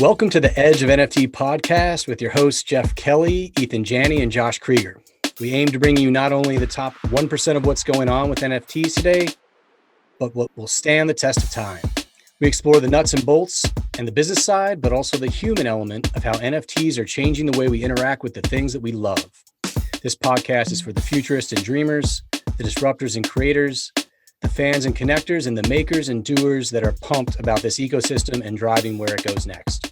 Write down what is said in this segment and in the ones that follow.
Welcome to the Edge of NFT podcast with your hosts, Jeff Kelly, Ethan Janney, and Josh Krieger. We aim to bring you not only the top 1% of what's going on with NFTs today, but what will stand the test of time. We explore the nuts and bolts and the business side, but also the human element of how NFTs are changing the way we interact with the things that we love. This podcast is for the futurists and dreamers, the disruptors and creators, the fans and connectors, and the makers and doers that are pumped about this ecosystem and driving where it goes next.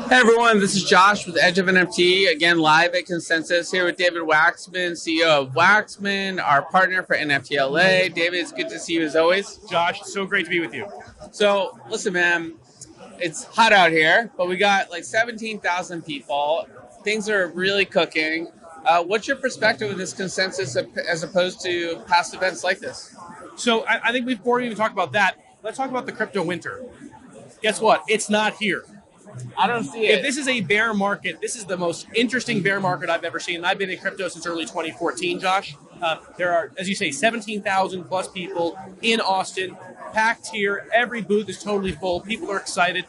Hey everyone, this is Josh with Edge of NFT, again live at Consensus here with David Wachsman, CEO of Wachsman, our partner for NFT LA. David, it's good to see you as always. Josh, so great to be with you. So, listen man, it's hot out here, but we got like 17,000 people. Things are really cooking. What's your perspective of this Consensus as opposed to past events like this? So I think before we even talk about that, let's talk about the crypto winter. Guess what? It's not here. I don't see it. If this is a bear market, this is the most interesting bear market I've ever seen. I've been in crypto since early 2014, Josh. There are, as you say, 17,000 plus people in Austin, packed here. Every booth is totally full. People are excited.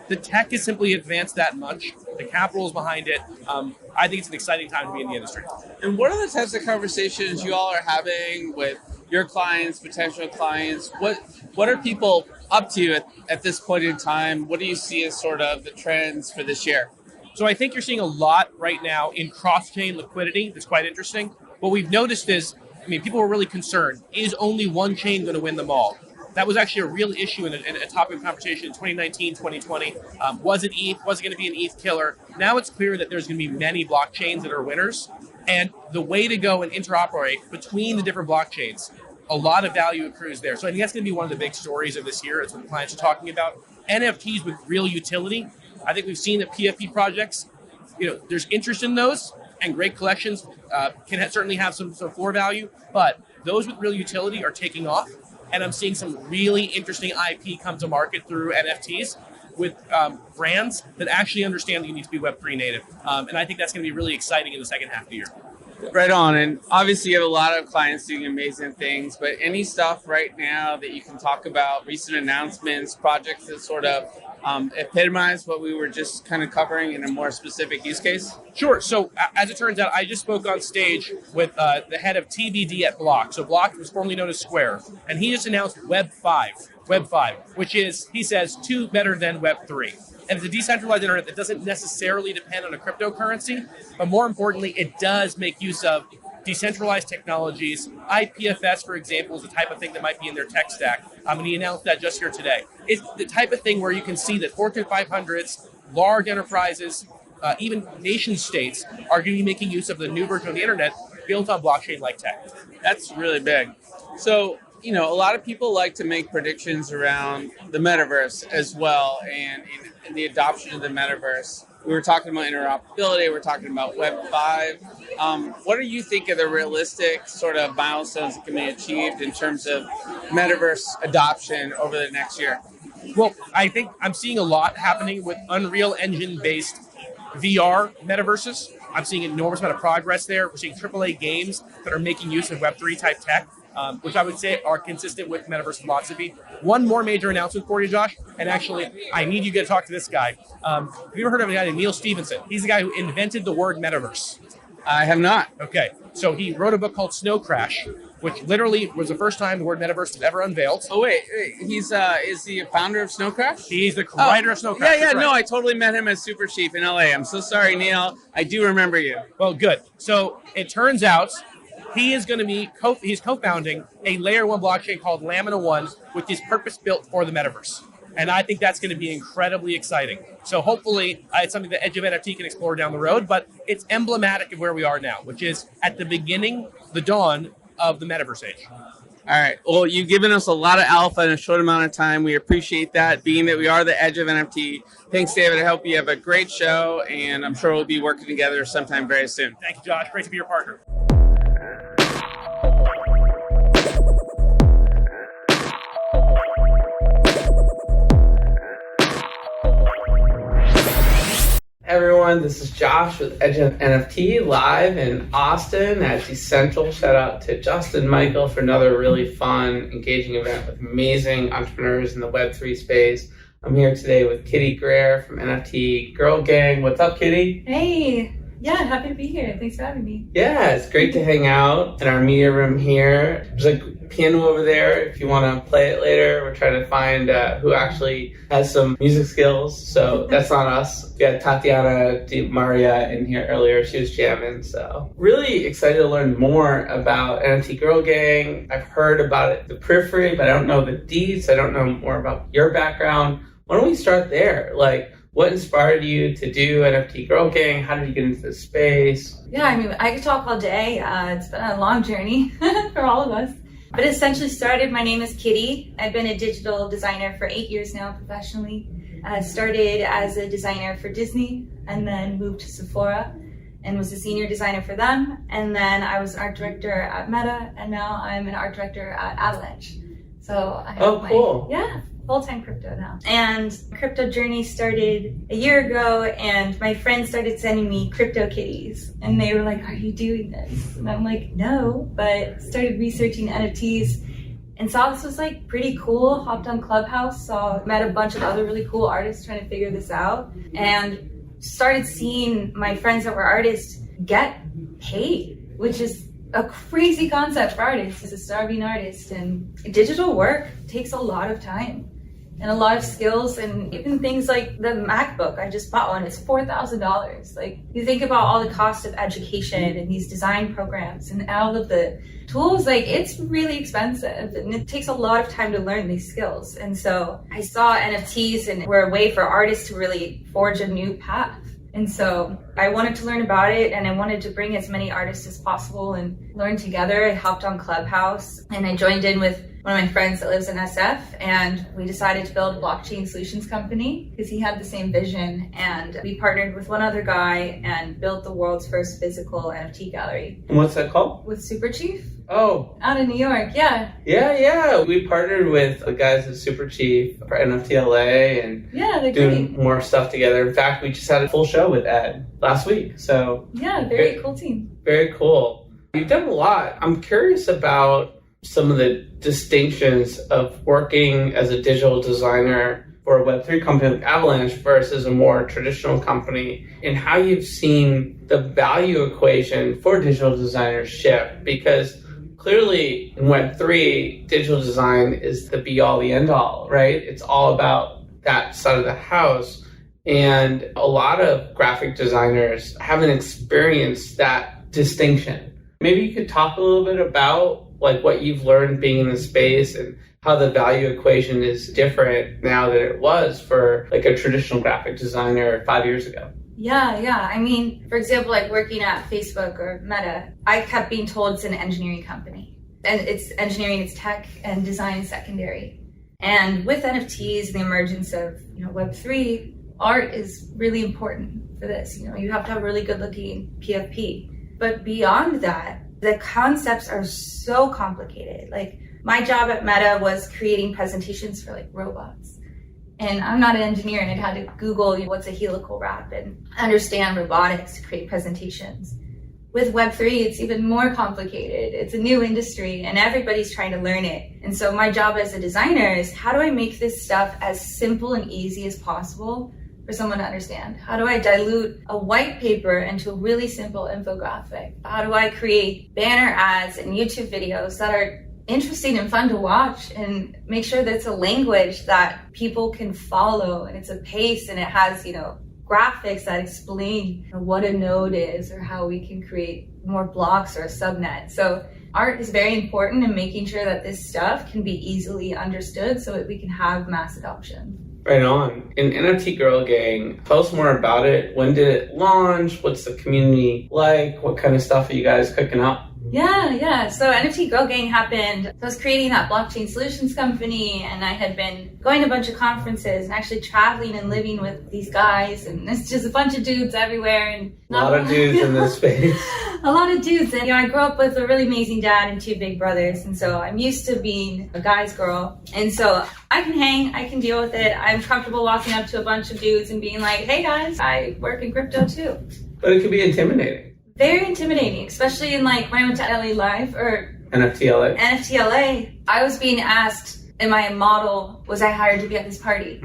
The tech has simply advanced that much. The capital is behind it. I think it's an exciting time to be in the industry. And what are the types of conversations you all are having with your clients, potential clients? What are people up to at this point in time? What do you see as sort of the trends for this year? So I think you're seeing a lot right now in cross-chain liquidity. That's quite interesting. What we've noticed is, people were really concerned. Is only one chain going to win them all? That was actually a real issue in a topic of conversation in 2019, 2020. Was it ETH? Was it going to be an ETH killer? Now it's clear that there's going to be many blockchains that are winners. And the way to go and interoperate between the different blockchains, a lot of value accrues there. So I think that's going to be one of the big stories of this year. It's what clients are talking about. NFTs with real utility. I think we've seen that PFP projects, there's interest in those, and great collections can certainly have some floor value, but those with real utility are taking off. And I'm seeing some really interesting IP come to market through NFTs with brands that actually understand that you need to be Web3 native. And I think that's going to be really exciting in the second half of the year. Right on. And obviously you have a lot of clients doing amazing things, but any stuff right now that you can talk about, recent announcements, projects that sort of epitomize what we were just kind of covering in a more specific use case? Sure. So as it turns out, I just spoke on stage with the head of TBD at Block. So Block was formerly known as Square, and he just announced Web 5, which is, he says, better than Web 3. And it's a decentralized internet that doesn't necessarily depend on a cryptocurrency, but more importantly, it does make use of decentralized technologies. IPFS, for example, is the type of thing that might be in their tech stack. And he announced that just here today. It's the type of thing where you can see that Fortune 500s, large enterprises, even nation states are going to be making use of the new version of the internet built on blockchain-like tech. That's really big. So, a lot of people like to make predictions around the metaverse as well and the adoption of the metaverse. We were talking about interoperability. We're talking about Web 5. What do you think are the realistic sort of milestones that can be achieved in terms of metaverse adoption over the next year? Well, I think I'm seeing a lot happening with Unreal Engine-based VR metaverses. I'm seeing an enormous amount of progress there. We're seeing AAA games that are making use of Web3 type tech, which I would say are consistent with metaverse philosophy. One more major announcement for you, Josh, and actually, I need you to talk to this guy. Have you ever heard of a guy named Neil Stephenson? He's the guy who invented the word metaverse. I have not. Okay, so he wrote a book called Snow Crash, which literally was the first time the word metaverse was ever unveiled. Oh, wait. He's is he a founder of Snow Crash? He's the writer of Snow Crash. Yeah, no, I totally met him as Super Chief in LA. I'm so sorry, Neil. I do remember you. Well, good. So it turns out he is going to be he's co-founding a layer 1 blockchain called Lamina 1, which is purpose-built for the metaverse. And I think that's going to be incredibly exciting. So hopefully it's something that Edge of NFT can explore down the road, but it's emblematic of where we are now, which is at the beginning, the dawn of the metaverse age. All right. Well, you've given us a lot of alpha in a short amount of time. We appreciate that, being that we are the Edge of NFT. Thanks, David. I hope you have a great show, and I'm sure we'll be working together sometime very soon. Thank you, Josh. Great to be your partner. Everyone, this is Josh with Edge of NFT live in Austin at DCentral. Shout out to Justin Michael for another really fun, engaging event with amazing entrepreneurs in the Web3 space. I'm here today with Kitty Grier from NFT Girl Gang. What's up, Kitty? Hey. Yeah, happy to be here. Thanks for having me. Yeah, it's great to hang out in our media room here. There's a piano over there if you want to play it later. We're trying to find who actually has some music skills, so that's not us. We had Tatiana Di Maria in here earlier. She was jamming, so really excited to learn more about NFT Girl Gang. I've heard about it, the periphery, but I don't know the deets. I don't know more about your background. Why don't we start there? What inspired you to do NFT Girl Gang? How did you get into this space? Yeah, I mean, I could talk all day. It's been a long journey for all of us. But it essentially started, my name is Kitty. I've been a digital designer for 8 years now professionally. I started as a designer for Disney and then moved to Sephora and was a senior designer for them. And then I was an art director at Meta, and now I'm an art director at Avalanche. So I have cool. Full-time crypto now. And crypto journey started a year ago, and my friends started sending me crypto kitties, and they were like, "Are you doing this?" And I'm like, "No," but started researching NFTs and saw this was pretty cool. Hopped on Clubhouse, met a bunch of other really cool artists trying to figure this out, and started seeing my friends that were artists get paid, which is a crazy concept for artists as a starving artist. And digital work takes a lot of time and a lot of skills, and even things like the MacBook. I just bought one, it's $4,000. You think about all the cost of education and these design programs and all of the tools, it's really expensive, and it takes a lot of time to learn these skills. And so I saw NFTs and were a way for artists to really forge a new path. And so I wanted to learn about it, and I wanted to bring as many artists as possible and learn together. I hopped on Clubhouse, and I joined in with one of my friends that lives in SF, and we decided to build a blockchain solutions company because he had the same vision. And we partnered with one other guy and built the world's first physical NFT gallery. And what's that called? With Super Chief. Oh. Out in New York, yeah. Yeah. We partnered with the guys at Super Chief for NFT LA and they're doing great. more stuff together. In fact, we just had a full show with Ed last week. So yeah, very cool team. Very cool. You've done a lot. I'm curious about some of the distinctions of working as a digital designer for a Web3 company like Avalanche versus a more traditional company, and how you've seen the value equation for digital designers shift. Because clearly in Web3, digital design is the be-all, the end-all, right? It's all about that side of the house. And a lot of graphic designers haven't experienced that distinction. Maybe you could talk a little bit about what you've learned being in the space and how the value equation is different now than it was for a traditional graphic designer 5 years ago. Yeah. I mean, for example, working at Facebook or Meta, I kept being told it's an engineering company. And it's engineering, it's tech, and design is secondary. And with NFTs and the emergence of Web3, art is really important for this. You have to have a really good looking PFP. But beyond that, the concepts are so complicated. My job at Meta was creating presentations for robots. And I'm not an engineer, and I had to Google what's a helical wrap and understand robotics to create presentations. With Web3, it's even more complicated. It's a new industry, and everybody's trying to learn it. And so my job as a designer is, how do I make this stuff as simple and easy as possible for someone to understand? How do I dilute a white paper into a really simple infographic? How do I create banner ads and YouTube videos that are interesting and fun to watch, and make sure that it's a language that people can follow, and it's a pace, and it has, graphics that explain what a node is or how we can create more blocks or a subnet. So art is very important in making sure that this stuff can be easily understood so that we can have mass adoption. Right on. In NFT Girl Gang, tell us more about it. When did it launch? What's the community like? What kind of stuff are you guys cooking up? Yeah. So NFT Girl Gang happened. I was creating that blockchain solutions company, and I had been going to a bunch of conferences and actually traveling and living with these guys, and it's just a bunch of dudes everywhere. And a lot of dudes in this space. A lot of dudes. And I grew up with a really amazing dad and two big brothers, and so I'm used to being a guy's girl. And so I can hang, I can deal with it. I'm comfortable walking up to a bunch of dudes and being like, hey guys, I work in crypto too. But it can be intimidating. Very intimidating, especially in when I went to LA Live or NFT LA. I was being asked, am I a model? Was I hired to be at this party?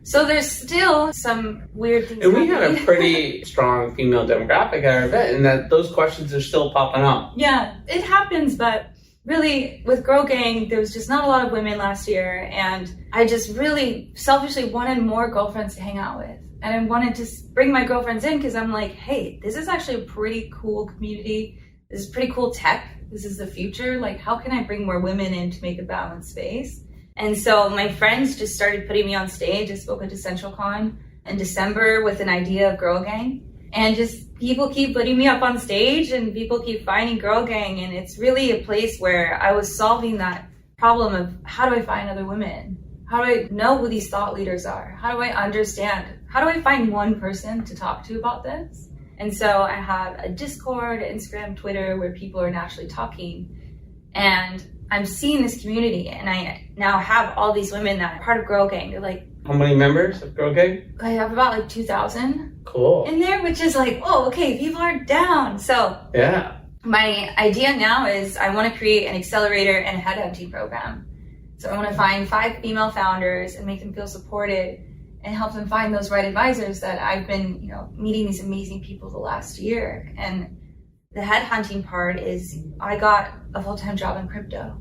So there's still some weird things. And we had a pretty strong female demographic at our event, and that those questions are still popping up. Yeah, it happens, but really with Girl Gang, there was just not a lot of women last year, and I just really selfishly wanted more girlfriends to hang out with. And I wanted to bring my girlfriends in because I'm like, hey, this is actually a pretty cool community. This is pretty cool tech. This is the future. How can I bring more women in to make a balanced space? And so my friends just started putting me on stage. I spoke at DCentral Con in December with an idea of Girl Gang. And just people keep putting me up on stage and people keep finding Girl Gang. And it's really a place where I was solving that problem of how do I find other women? How do I know who these thought leaders are? How do I understand? How do I find one person to talk to about this? And so I have a Discord, Instagram, Twitter, where people are naturally talking. And I'm seeing this community, and I now have all these women that are part of Girl Gang. They're like, how many members of Girl Gang? I have about 2,000 cool in there, which is oh, okay, people are down. So yeah, my idea now is I want to create an accelerator and a headhunting program. So I want to find 5 female founders and make them feel supported and help them find those right advisors that I've been, meeting these amazing people the last year. And the headhunting part is I got a full-time job in crypto.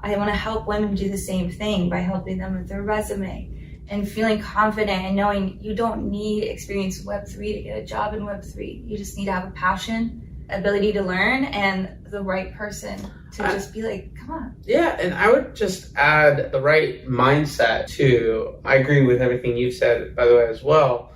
I want to help women do the same thing by helping them with their resume and feeling confident and knowing you don't need experience in Web3 to get a job in Web3. You just need to have a passion, ability to learn, and the right person to just be come on. Yeah, and I would just add the right mindset too. I agree with everything you said, by the way, as well.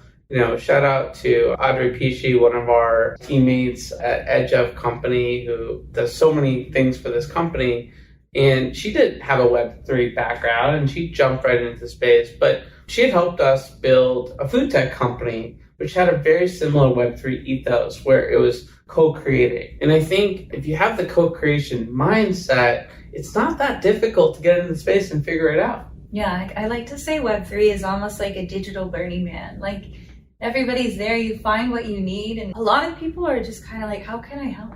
Shout out to Audrey Pichi, one of our teammates at Edge of Company, who does so many things for this company. And she did have a Web3 background, and she jumped right into the space. But she had helped us build a food tech company, which had a very similar Web3 ethos, where it was co-creating. And I think if you have the co-creation mindset, it's not that difficult to get into the space and figure it out. Yeah, I like to say Web3 is almost like a digital Burning Man. Everybody's there, you find what you need, and a lot of people are just kind of how can I help?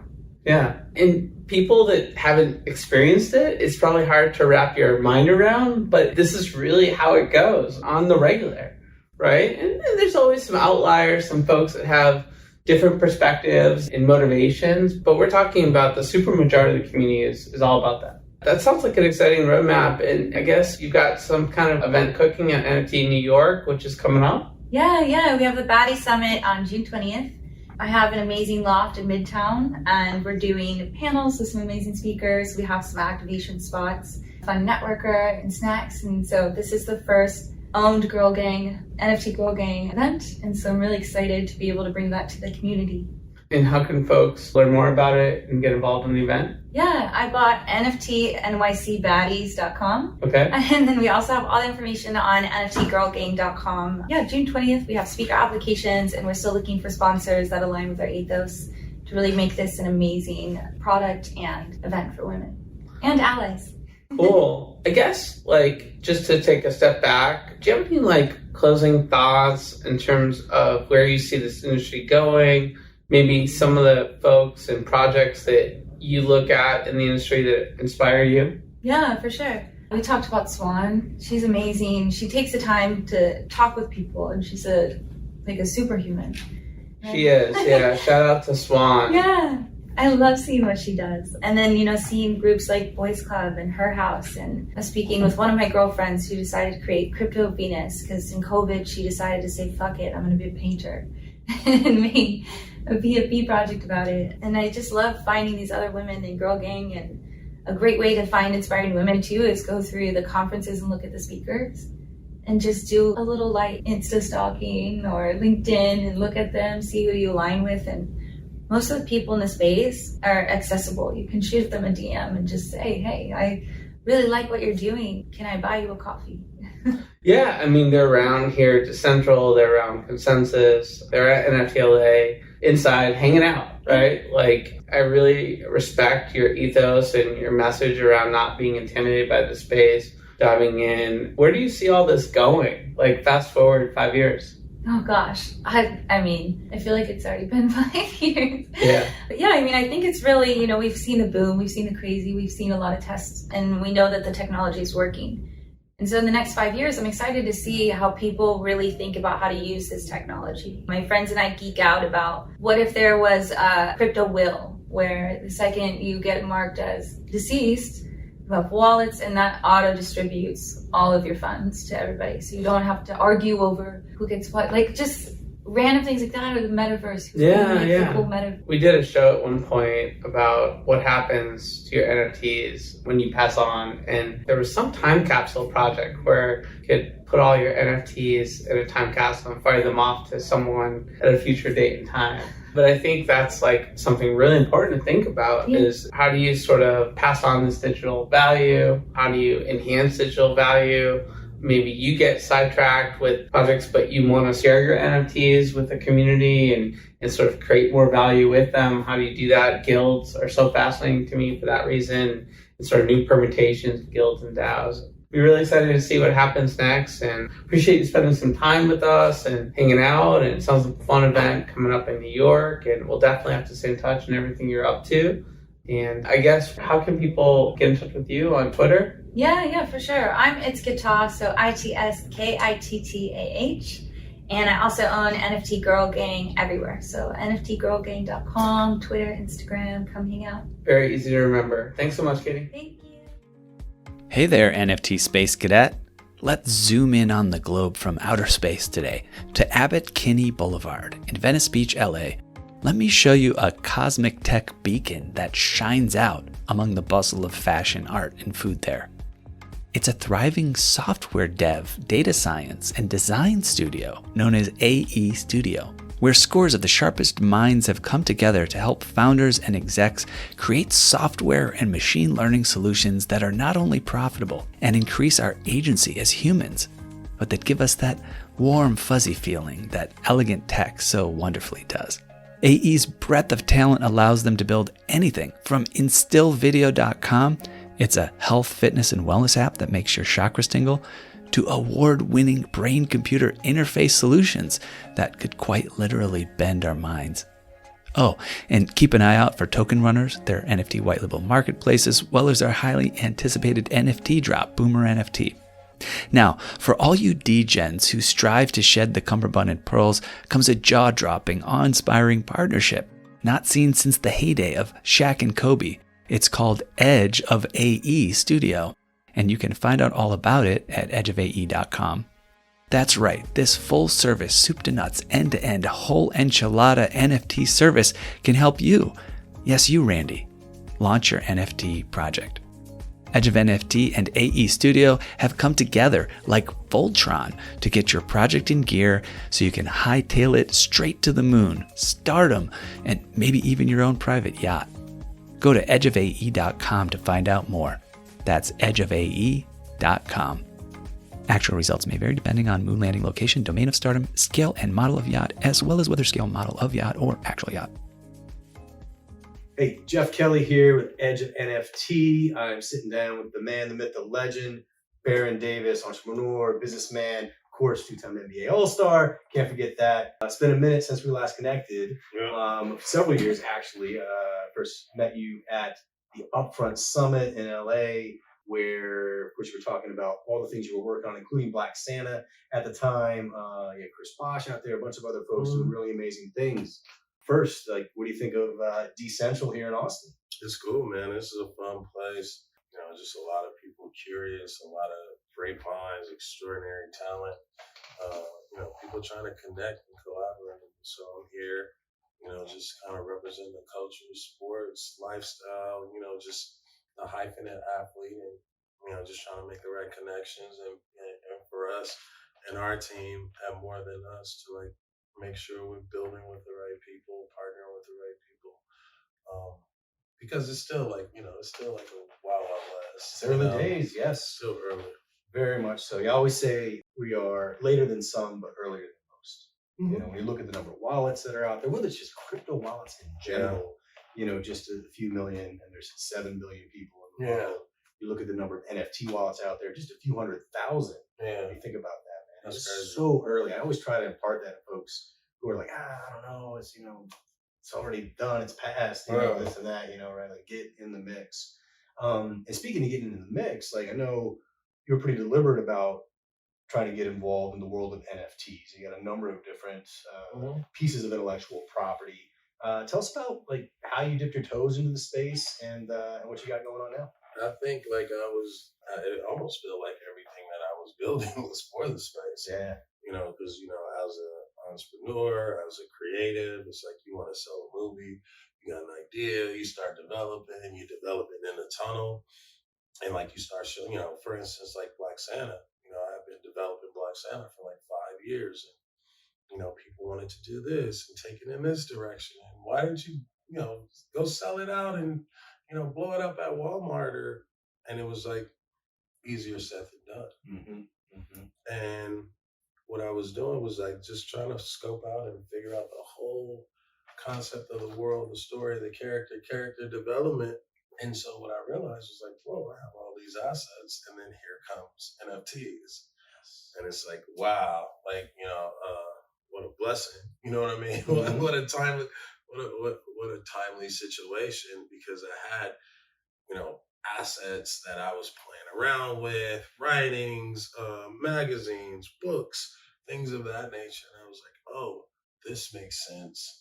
Yeah, and people that haven't experienced it, it's probably hard to wrap your mind around, but this is really how it goes on the regular, right? And there's always some outliers, some folks that have different perspectives and motivations, but we're talking about the supermajority of the community is all about that. That sounds like an exciting roadmap, and I guess you've got some kind of event cooking at NFT New York, which is coming up. Yeah, we have the Baddie Summit on June 20th. I have an amazing loft in Midtown, and we're doing panels with some amazing speakers. We have some activation spots, fun networker and snacks, and so this is the first owned Girl Gang, NFT Girl Gang event, and so I'm really excited to be able to bring that to the community. And how can folks learn more about it and get involved in the event? Yeah, I bought NFTNYCBaddies.com. Okay. And then we also have all the information on NFTGirlGang.com. Yeah, June 20th, we have speaker applications, and we're still looking for sponsors that align with our ethos to really make this an amazing product and event for women and allies. Cool. I guess, just to take a step back, do you have any, closing thoughts in terms of where you see this industry going? Maybe some of the folks and projects that you look at in the industry that inspire you? Yeah, for sure. We talked about Swan. She's amazing. She takes the time to talk with people, and she's a superhuman. She is, yeah. Shout out to Swan. Yeah, I love seeing what she does. And then, seeing groups like Boys Club and Her House, and speaking with one of my girlfriends who decided to create Crypto Venus, because in COVID, she decided to say, fuck it, I'm going to be a painter. And made a BFB project about it. And I just love finding these other women in Girl Gang, and a great way to find inspiring women too is go through the conferences and look at the speakers and just do a little Insta stalking or LinkedIn and look at them, see who you align with. And most of the people in the space are accessible. You can shoot them a DM and just say, hey, I really like what you're doing. Can I buy you a coffee? Yeah, I mean, they're around here at DCentral, they're around Consensus, they're at NFTLA, inside, hanging out, right? Like, I really respect your ethos and your message around not being intimidated by the space, diving in. Where do you see all this going? Like, fast forward 5 years. Oh gosh, I mean, I feel like it's already been 5 years. Yeah. But yeah, I mean, I think it's really, you know, we've seen the boom, we've seen the crazy, we've seen a lot of tests, and we know that the technology is working. And so in the next 5 years, I'm excited to see how people really think about how to use this technology. My friends and I geek out about what if there was a crypto will, where the second you get marked as deceased, you have wallets and that auto distributes all of your funds to everybody. So you don't have to argue over who gets what, like just random things like that, or the metaverse. Yeah. We did a show at one point about what happens to your NFTs when you pass on, and there was some time capsule project where you could put all your NFTs in a time capsule and fire them off to someone at a future date and time. But I think that's like something really important to think about is how do you sort of pass on this digital value? How do you enhance digital value? Maybe you get sidetracked with projects, but you want to share your NFTs with the community and sort of create more value with them. How do you do that? Guilds are so fascinating to me for that reason, and sort of new permutations of guilds and DAOs. We're really excited to see what happens next, and appreciate you spending some time with us and hanging out. And it sounds like a fun event coming up in New York, and we'll definitely have to stay in touch and everything you're up to. And I guess, how can people get in touch with you on Twitter? Yeah, for sure. It's Kittah, so ITSKITTAH. And I also own NFT Girl Gang everywhere. So NFTgirlgang.com, Twitter, Instagram, come hang out. Very easy to remember. Thanks so much, Kitty. Thank you. Hey there, NFT Space Cadet. Let's zoom in on the globe from outer space today to Abbot Kinney Boulevard in Venice Beach, LA. Let me show you a cosmic tech beacon that shines out among the bustle of fashion, art, and food there. It's a thriving software dev, data science, and design studio known as AE Studio, where scores of the sharpest minds have come together to help founders and execs create software and machine learning solutions that are not only profitable and increase our agency as humans, but that give us that warm, fuzzy feeling that elegant tech so wonderfully does. AE's breadth of talent allows them to build anything from instillvideo.com, it's a health, fitness, and wellness app that makes your chakras tingle, to award-winning brain-computer interface solutions that could quite literally bend our minds. Oh, and keep an eye out for Token Runners, their NFT white label marketplace, as well as our highly anticipated NFT drop, Boomer NFT. Now, for all you degens who strive to shed the cummerbund and pearls, comes a jaw-dropping, awe-inspiring partnership, not seen since the heyday of Shaq and Kobe. It's called Edge of AE Studio, and you can find out all about it at edgeofae.com. That's right, this full-service, soup-to-nuts, end-to-end, whole enchilada NFT service can help you, yes you Randy, launch your NFT project. Edge of NFT and AE Studio have come together like Voltron to get your project in gear so you can hightail it straight to the moon, stardom, and maybe even your own private yacht. Go to edgeofae.com to find out more. That's edgeofae.com. Actual results may vary depending on moon landing location, domain of stardom, scale and model of yacht, as well as whether scale, model of yacht, or actual yacht. Hey, Jeff Kelly here with Edge of NFT. I'm sitting down with the man, the myth, the legend, Baron Davis, entrepreneur, businessman, of course, two-time NBA All-Star. Can't forget that. It's been a minute since we last connected. Several years, actually. First met you at the Upfront Summit in LA, where, of course, you were talking about all the things you were working on, including Black Santa at the time. You had Chris Bosch out there, a bunch of other folks doing really amazing things. First, like, what do you think of DCentral here in Austin? It's cool, man. This is a fun place. You know, just a lot of people curious, a lot of great minds, extraordinary talent. People trying to connect and collaborate. So I'm here, just kind of represent the culture, sports, lifestyle, just the hyphenate athlete, and, just trying to make the right connections and for us and our team have more than us to like make sure we're building with the right people, partnering with the right people. because it's still like, it's still like a wild, wild west. It's early days, yes. Still early. Very much so. You always say we are later than some, but earlier than most. Mm-hmm. You know, when you look at the number of wallets that are out there, whether it's just crypto wallets in general, just a few million, and there's 7 billion people in the world. You look at the number of NFT wallets out there, just a few 100,000. Yeah. You think about that, man. That's It's crazy. so early. I always try to impart that to folks who are like, I don't know, it's it's already done, it's past, this and that, right? Like, get in the mix. And speaking of getting in the mix, like, I know you're pretty deliberate about trying to get involved in the world of NFTs. You got a number of different pieces of intellectual property. Tell us about like how you dipped your toes into the space and what you got going on now. I think like it almost felt like everything that I was building was for the space. Yeah. Because, as an entrepreneur, as a creative, it's like you want to sell a movie, you got an idea, you start developing, you develop it in a tunnel. And like you start showing, for instance, like Black Santa, I've been developing Black Santa for like 5 years. And, people wanted to do this and take it in this direction. And why didn't you, go sell it out and, blow it up at Walmart and it was like easier said than done. Mm-hmm. Mm-hmm. And what I was doing was like just trying to scope out and figure out the whole concept of the world, the story, the character development. And so what I realized was like, whoa, I have all these assets, and then here comes NFTs, and it's like, wow, like what a blessing, you know what I mean? Mm-hmm. What a timely situation, because I had assets that I was playing around with, writings, magazines, books, things of that nature, and I was like, oh, this makes sense.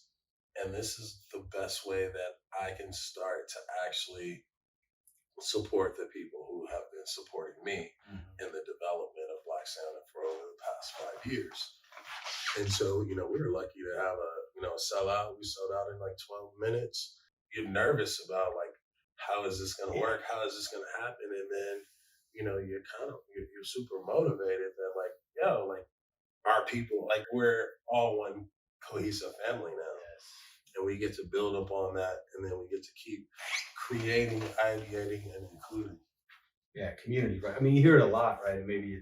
And this is the best way that I can start to actually support the people who have been supporting me in the development of Black Santa for over the past 5 years. And so, we were lucky to have a sellout. We sold out in like 12 minutes. You're nervous about like, how is this going to work? How is this going to happen? And then, you're super motivated that like, like our people, like we're all one cohesive family now. And we get to build up on that, and then we get to keep creating, ideating, and including. Yeah, community, right? I mean, you hear it a lot, right? And maybe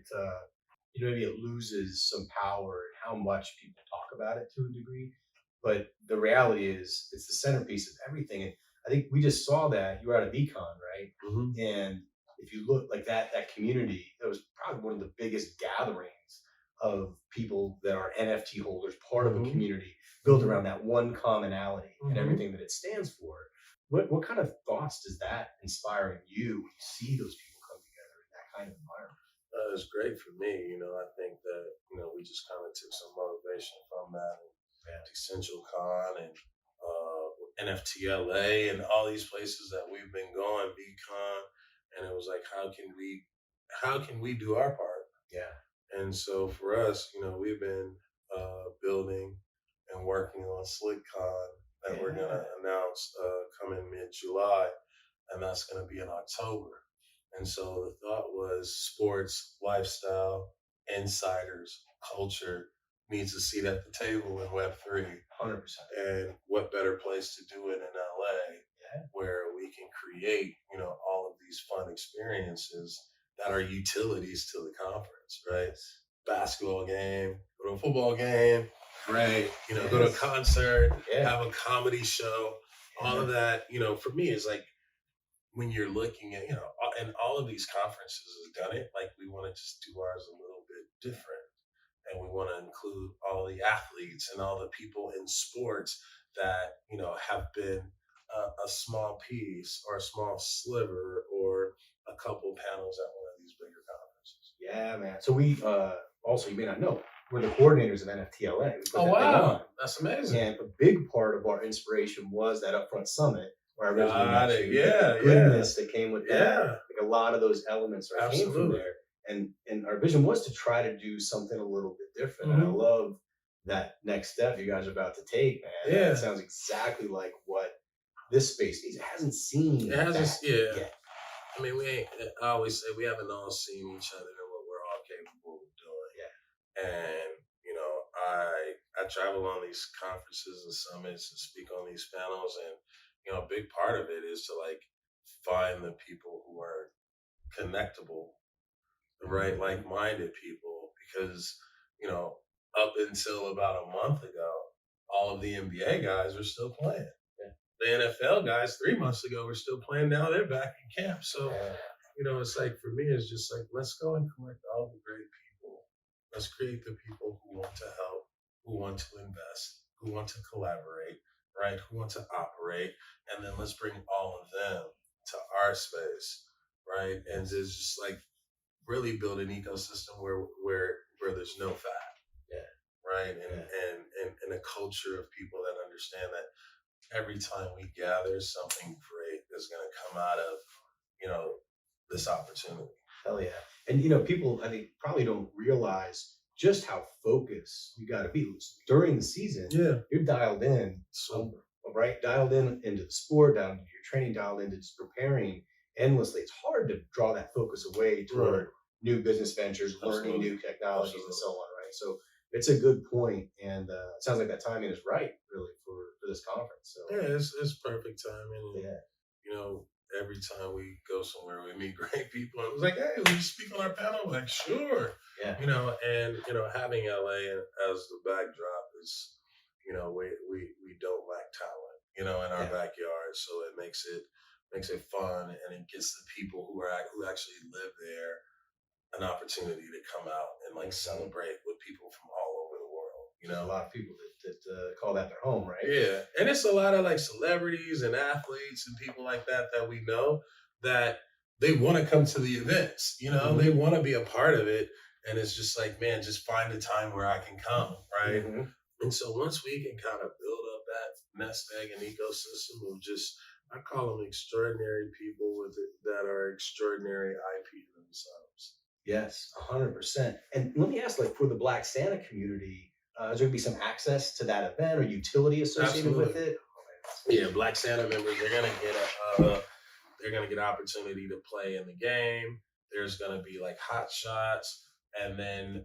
maybe it loses some power in how much people talk about it to a degree. But the reality is, it's the centerpiece of everything. And I think we just saw that. You were at a VCon, right? Mm-hmm. And if you look like that community, that was probably one of the biggest gatherings of people that are NFT holders, part of a community built around that one commonality and everything that it stands for. What kind of thoughts does that inspire in you when you see those people come together in that kind of environment? It's great for me. I think that, we just kind of took some motivation from that. DCentral Con and NFT LA and all these places that we've been going, VCon. And it was like, how can we do our part? Yeah. And so for us, we've been building and working on SLiC that we're going to announce coming mid-July, and that's going to be in October. And so the thought was sports, lifestyle, insiders, culture needs a seat at the table in Web3. 100%. And what better place to do it in LA, where we can create, all of these fun experiences that are utilities to the conference, right? Basketball game, go to a football game, right? Go to a concert, have a comedy show, all of that, for me is like, when you're looking at, and all of these conferences have done it, like we want to just do ours a little bit different. And we want to include all the athletes and all the people in sports that, have been a small piece or a small sliver or a couple panels at one of these bigger conferences. Yeah, man. So we also, you may not know, we're the coordinators of NFT LA. Oh, wow. That's amazing. And a big part of our inspiration was that upfront summit where I originally met you. Yeah, the goodness that came with that. Yeah. Like a lot of those elements came from there. And our vision was to try to do something a little bit different. And I love that next step you guys are about to take, man. Yeah. It sounds exactly like what this space needs. It hasn't seen yet. I mean, I always say we haven't all seen each other and what we're all capable of doing. Yeah. And, I travel on these conferences and summits and speak on these panels, and a big part of it is to like find the people who are connectable, right? Like-minded people, because, up until about a month ago, all of the NBA guys were still playing. The NFL guys 3 months ago were still playing. Now they're back in camp. So, it's like, for me, it's just like, let's go and collect all the great people. Let's create the people who want to help, who want to invest, who want to collaborate, right? Who want to operate. And then let's bring all of them to our space, right? And just like really build an ecosystem where there's no fat, right? And a culture of people that understand that every time we gather, something great is going to come out of, this opportunity. Hell yeah. And, people, I think, probably don't realize just how focused you got to be. During the season, you're dialed in, right? Dialed in into the sport, down into your training, dialed into just preparing endlessly. It's hard to draw that focus away toward new business ventures, learning new technologies, and so on, right? So it's a good point, and it sounds like that timing is right, really, for this conference. So yeah, it's perfect timing. Every time we go somewhere, we meet great people. It was like, hey, will you speak on our panel? I'm like, sure. Yeah. And having LA as the backdrop is, we don't lack talent, in our backyard. So it makes it fun, and it gives the people who actually live there an opportunity to come out and like celebrate with people from all over the world. A lot of people that call that their home, right? Yeah, and it's a lot of like celebrities and athletes and people like that we know that they want to come to the events. They want to be a part of it, and it's just like, man, just find a time where I can come, right? And so once we can kind of build up that nest egg and ecosystem of just, I call them extraordinary people that are extraordinary IP themselves. Yes, 100%. And let me ask, like, for the Black Santa community, is there going to be some access to that event or utility associated with it? Yeah, Black Santa members, they're gonna get opportunity to play in the game. There's gonna be like hot shots, and then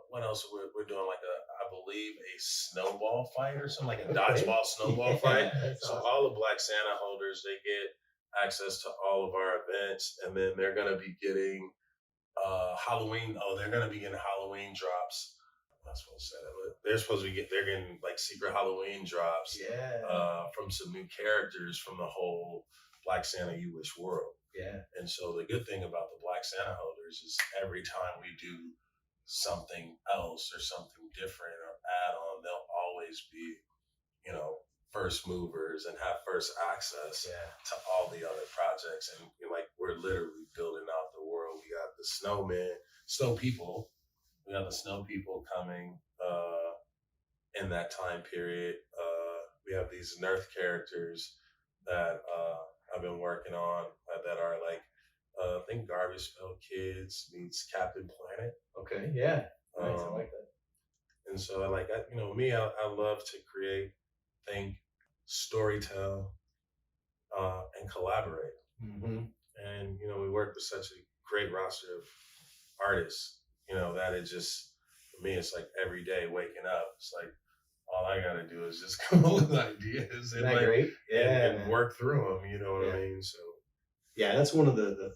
what else? We're doing like I believe a snowball fight or something, like a dodgeball snowball fight. So awesome. All the Black Santa holders, they get access to all of our events, and then they're gonna be getting Halloween. They're gonna be getting Halloween drops. I'm not supposed to say that, but they're getting like secret Halloween drops from some new characters from the whole Black Santa You Wish world. Yeah. And so the good thing about the Black Santa holders is every time we do something else or something different or add on, they'll always be, first movers and have first access to all the other projects. And we're literally building out the world. We got the snow people. We have the snow people coming in that time period. We have these Nerf characters that I've been working on that are like, I think Garbage Pail Kids meets Captain Planet. Okay, yeah. Nice, I like that. And so I love to create, think, storytell, and collaborate. And, we work with such a great roster of artists, that it just, for me, it's like every day waking up, it's like, all I got to do is just come up with ideas and, great? and work through them, you know what I mean? So, yeah, that's one of the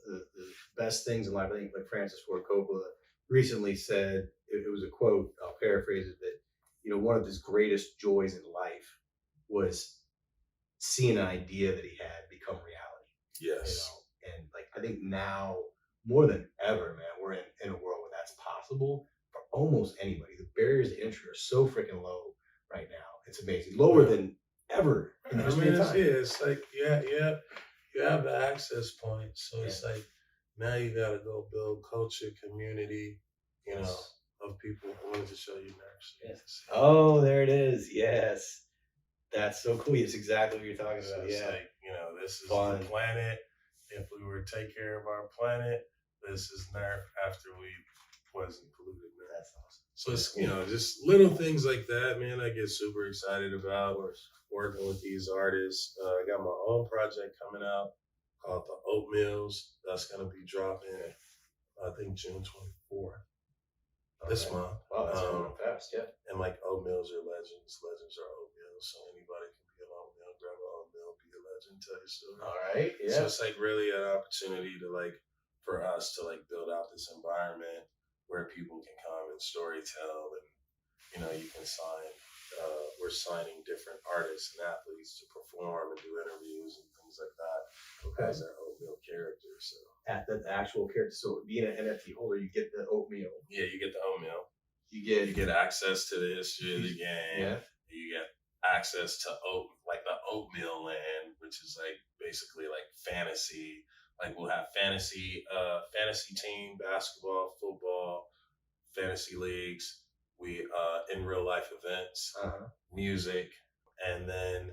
best things in life. I think like Francis Ford Coppola recently said, it was a quote, I'll paraphrase it, that, one of his greatest joys in life was seeing an idea that he had become reality. Yes. And like, I think now more than ever, man, we're in a world where that's possible for almost anybody. The barriers to entry are so freaking low right now. It's amazing. Lower than ever in the history of time. It's like, you have the access point. So it's like, now you got to go build culture, community, of people. I wanted to show you next. Yes. Oh, there it is. Yes. That's so cool. It's exactly what you're talking about. So it's like, this is the planet. If we were to take care of our planet, this is Nerf after we poison polluted Nerf. That's awesome. So it's, just little things like that, man, I get super excited about working with these artists. I got my own project coming out called The Oatmeals. That's going to be dropping, I think, June 24th. This month. Wow, that's going fast, yeah. And like oatmeals are legends. Legends are oatmeals. So anybody can be an oatmeal, grab an oatmeal, be a legend. and tell your story. All right. Yeah. So it's like really an opportunity to like, for us to like build out this environment where people can come and story tell, and, you know, you can sign, we're signing different artists and athletes to perform and do interviews and things like that. Okay. As their oatmeal character. So At the actual character. So being an NFT holder, you get the oatmeal. yeah, you get the oatmeal. You You get access to the history of the game. Yeah. You get access to the oatmeal land, which is like basically like fantasy. Like we'll have fantasy team, basketball, football, fantasy leagues. We in real life events, music, and then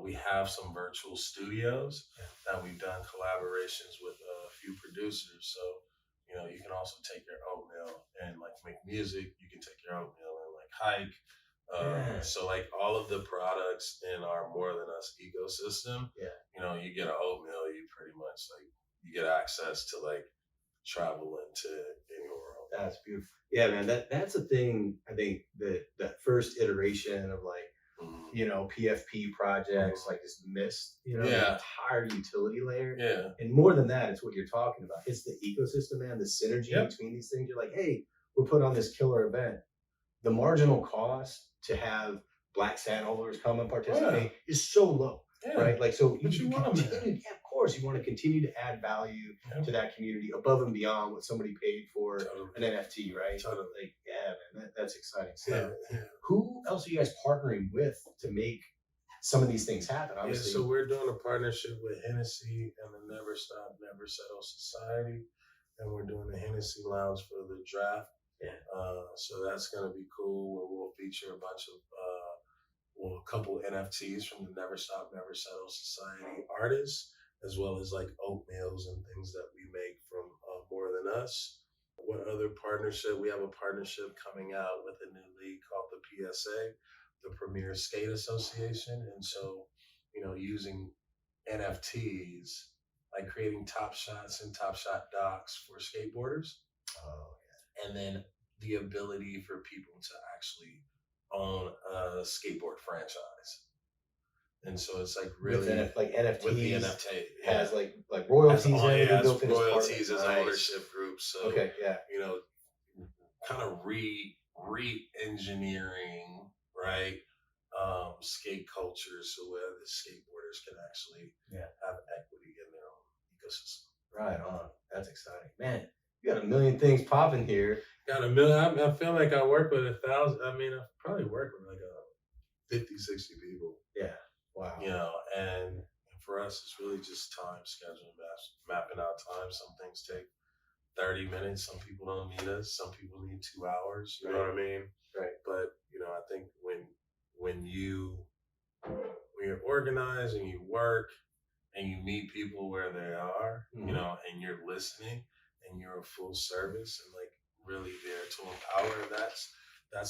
we have some virtual studios that we've done collaborations with a few producers. So, you know, you can also take your oatmeal and like make music. You can take your oatmeal and like hike. So like all of the products in our More Than Us ecosystem, you know, you get an oatmeal, you pretty much like, you get access to like travel into any world. That's beautiful. Yeah, man, that's a thing. I think that first iteration of like, you know, PFP projects like this missed, you know, the entire utility layer. Yeah. And more than that, it's what you're talking about. It's the ecosystem, man, the synergy between these things. You're like, hey, we're put on this killer event. The marginal cost to have Black Sand holders come and participate is so low, right? Like, so you want to continue, of course, you want to continue to add value to that community above and beyond what somebody paid for an NFT, right? Like, yeah, man, that's exciting. So, who else are you guys partnering with to make some of these things happen? Obviously, so we're doing a partnership with Hennessy and the Never Stop, Never Settle Society, and we're doing the Hennessy Lounge for the draft. So that's going to be cool, where we'll feature a bunch of, a couple NFTs from the Never Stop, Never Settle Society artists, as well as like oatmeals and things that we make from More Than Us. What other partnership? We have a partnership coming out with a new league called the PSA, the Premier Skate Association. And so, you know, using NFTs, like creating Top Shots and Top Shot docs for skateboarders. And then the ability for people to actually own a skateboard franchise. And so it's like really like NFTs with the NFT has like royalties built in royalties as ownership groups. So you know, kind of re-engineering, right? Skate culture, so where the skateboarders can actually have equity in their own ecosystem. Right on. That's exciting, man. You got a million things popping here. Got a million. I feel like I work with 1,000. I mean, I probably work with like 50, 60 people. Yeah. Wow. You know, and for us, it's really just time scheduling, mapping out time. Some things take 30 minutes. Some people don't need us. Some people need 2 hours. You know what I mean? Right. But, you know, I think when you're organized and you work and you meet people where they are, you know, and you're listening and you're a full service and like really there to empower, that's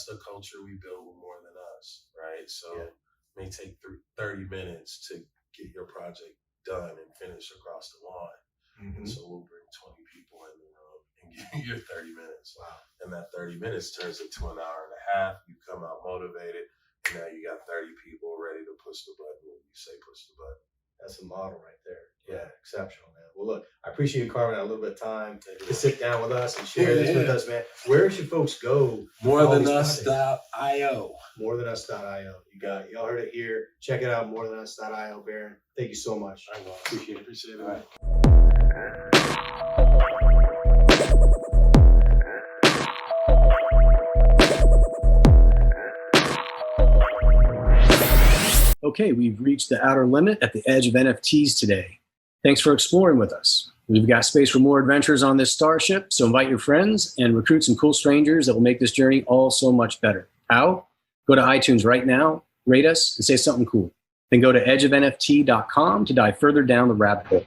the culture we build with More Than Us, right? So it may take 30 minutes to get your project done and finish across the line. And so we'll bring 20 people in the room and give you your 30 minutes. Wow. And that 30 minutes turns into an hour and a half. You come out motivated, and now you got 30 people ready to push the button when you say push the button. That's a model right there. Yeah, exceptional, man. Well, look, I appreciate you carving out a little bit of time to sit down with us and share this with us, man. Where should folks go? Morethanus.io. Morethanus.io. Y'all heard it here. Check it out, morethanus.io, Baron. Thank you so much. I appreciate it. All right. Okay, we've reached the outer limit at the edge of NFTs today. Thanks for exploring with us. We've got space for more adventures on this starship, so invite your friends and recruit some cool strangers that will make this journey all so much better. How? Go to iTunes right now, rate us, and say something cool. Then go to edgeofnft.com to dive further down the rabbit hole.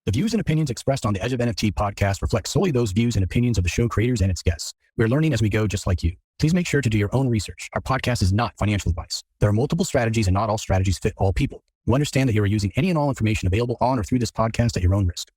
The views and opinions expressed on the Edge of NFT podcast reflect solely those views and opinions of the show creators and its guests. We're learning as we go, just like you. Please make sure to do your own research. Our podcast is not financial advice. There are multiple strategies and not all strategies fit all people. You understand that you are using any and all information available on or through this podcast at your own risk.